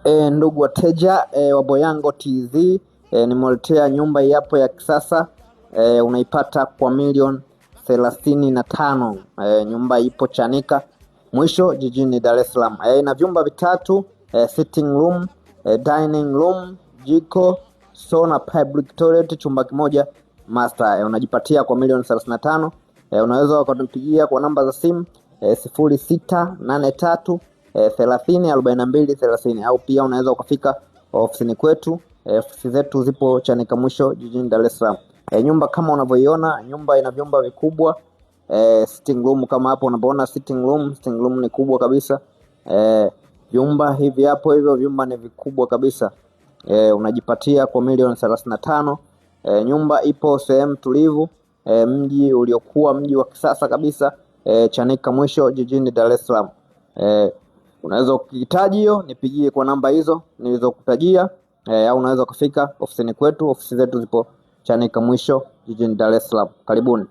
Ndugu wateja wa Boyango TZ, nimewaletea nyumba yapo ya kisasa, unaipata kwa milioni 35. Nyumba ipo Chanika Mwisho jijini Dar es Salaam. Ina vyumba vitatu, sitting room, dining room, jiko, sauna, public toilet, chumba kimoja master. Unajipatia kwa milioni 35. Unaweza ukatupigia kwa namba za simu 0683 30 au pia unaweza ukafika ofisini kwetu. Ofisi zetu zipo Chanika Mwisho jijini Dar es Salaam. Nyumba kama unavyoiona, nyumba ina vyumba vikubwa, sitting room kama hapo unapoona sitting room ni kubwa kabisa. Vyumba hivi hapo, hivyo vyumba ni vikubwa kabisa. Unajipatia kwa milioni 35. Nyumba ipo sehemu tulivu, mji uliokuwa mji wa kisasa kabisa, Chanika Mwisho jijini Dar es Salaam. Unaweza ukihitaji hiyo nipigie kwa namba hizo nilizokutajia, au unaweza kufika ofisini kwetu. Ofisi zetu zipo Chanika Mwisho jijini Dar es Salaam. Karibuni.